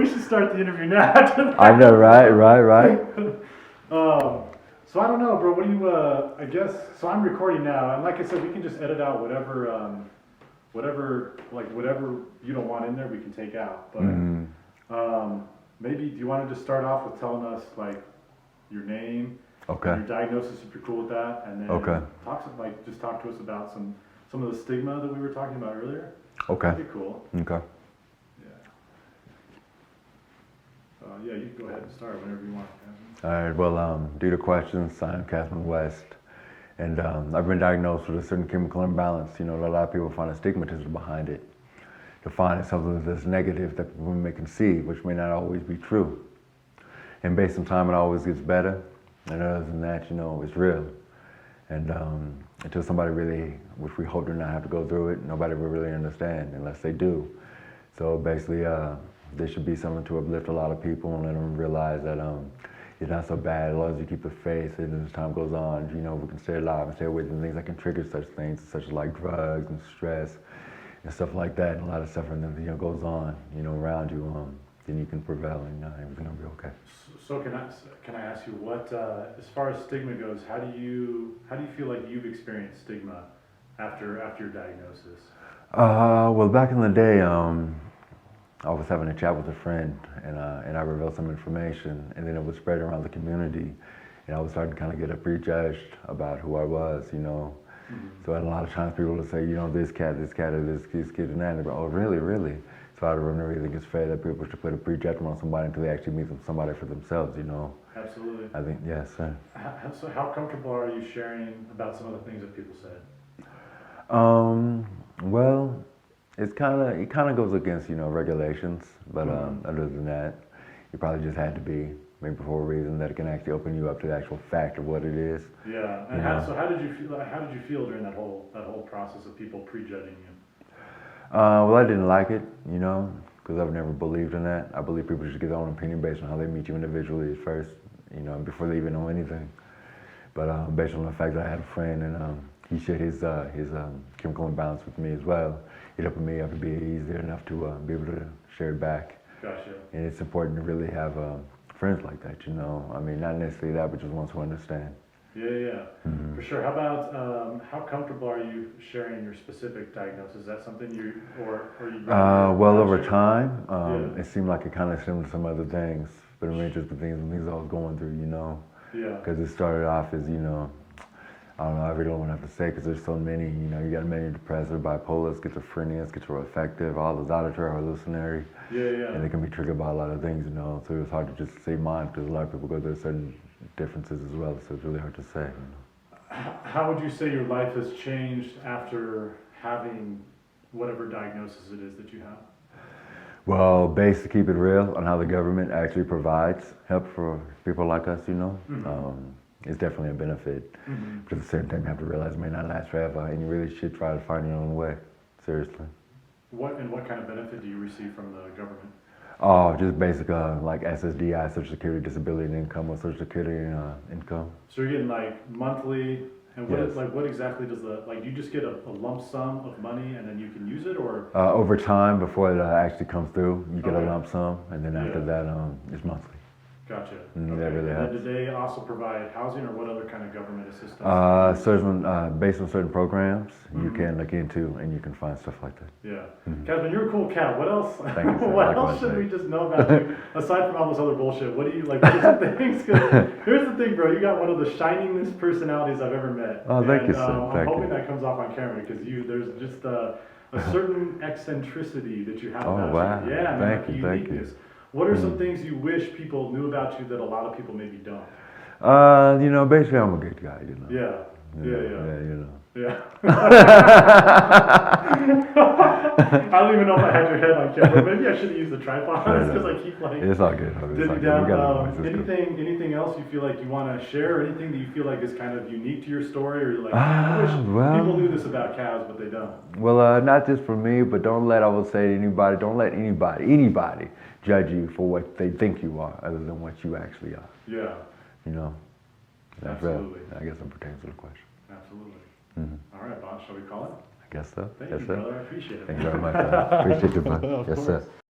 We should start the interview now. After that. I know, right. So I don't know, bro. What do you? I guess. So I'm recording now, and like I said, we can just edit out whatever, whatever you don't want in there, we can take out. But maybe do you want to just start off with telling us like your name, Okay. your diagnosis, if you're cool with that, and then just talk to us about some of the stigma that we were talking about earlier. Okay. That'd be cool. Okay. Yeah, you can go ahead and start whenever you want, Casmin. All right. Well, due to questions, I'm Casmin West, and I've been diagnosed with a certain chemical imbalance. You know, a lot of people find a stigmatism behind it. To find something that's negative that we may conceive, which may not always be true. And based on time, it always gets better. And other than that, you know, it's real. And until somebody really, which we hope do not have to go through it, nobody will really understand unless they do. So basically, there should be something to uplift a lot of people and let them realize that it's not so bad as long as you keep the faith. And as time goes on, you know, we can stay alive and stay away from things that can trigger such things, such as like drugs and stress and stuff like that. And a lot of suffering that, you know, goes on, you know, around you. Then you can prevail and everything will be okay. So can I ask you what, as far as stigma goes, how do you feel like you've experienced stigma after your diagnosis? Well, back in the day, I was having a chat with a friend, and I revealed some information, and then it was spread around the community, and I was starting to kind of get prejudged about who I was, you know. So a lot of times people would say, you know, this cat, or this kid, and that, and they're, oh, really? So I don't really think it's fair that people should put a prejudgment on somebody until they actually meet somebody for themselves, you know. Absolutely. I think, yes, sir. So how comfortable are you sharing about some of the things that people said? Well, it kind of goes against, you know, regulations, but other than that, you probably just had to be, maybe for a reason that it can actually open you up to the actual fact of what it is. Yeah, and how did you feel? How did you feel during that whole process of people prejudging you? Well, I didn't like it, you know, because I've never believed in that. I believe people should get their own opinion based on how they meet you individually at first, you know, before they even know anything. But based on the fact that I had a friend and he shared his chemical imbalance with me as well, it opened me up to be easier enough to be able to share it back. Gotcha. And it's important to really have friends like that, you know. I mean, not necessarily that, but just ones who understand. Yeah, for sure. How about how comfortable are you sharing your specific diagnosis? Is that something you well, over time, it seemed like it kind of stemmed to some other things, but it may just the things I was going through, you know. Yeah. Because it started off as, you know, I don't know, I really don't want to have to say because there's so many, you know, you got many depressive, bipolar, schizophrenia, schizoaffective, all those auditory, hallucinatory. Yeah. And they can be triggered by a lot of things, you know, so it's hard to just say mine because a lot of people go through certain differences as well, so it's really hard to say. You know. How would you say your life has changed after having whatever diagnosis it is that you have? Well, based to keep it real on how the government actually provides help for people like us, you know. It's definitely a benefit, but at the same time you have to realize it may not last forever, and you really should try to find your own way, seriously. What kind of benefit do you receive from the government? Oh, just basic like SSDI, Social Security Disability Income, or Social Security income. So you're getting like monthly, and what Yes. what exactly does do you just get a lump sum of money and then you can use it, or? Over time, before it actually comes through, you get a lump sum, and then after that, it's monthly. Gotcha. That Okay. really helps. And do they also provide housing, or what other kind of government assistance? Based on certain programs, you can look into, and you can find stuff like that. Yeah. Casmin, you're a cool cat. What else? Thank you, sir. What Likewise, else should we thank just know about you aside from all this other bullshit? What do you like? What are some things? 'Cause here's the thing, bro. You got one of the shiningest personalities I've ever met. Oh, thank you, sir. I'm hoping that comes off on camera because there's just a certain eccentricity that you have about Oh, wow. you. Yeah, man, Thank you. uniqueness. What are some things you wish people knew about you that a lot of people maybe don't? You know, basically I'm a good guy, you know. Yeah, you know. Yeah. I don't even know if I had your head on camera. Maybe I should have used the tripod because I keep like. It's all good. It's all good. Did We got it. anything else you feel like you want to share? Or anything that you feel like is kind of unique to your story, or you're like, I wish people knew this about cows, but they don't. Well, not just for me, but don't let anybody judge you for what they think you are, other than what you actually are. Yeah. You know. That's Absolutely. I guess that pertains to the question. Absolutely. All right, boss. Shall we call it? I guess so. Thank Yes, you, sir. brother. I appreciate it. Thank you very much. Appreciate you, bud. Yes, sir.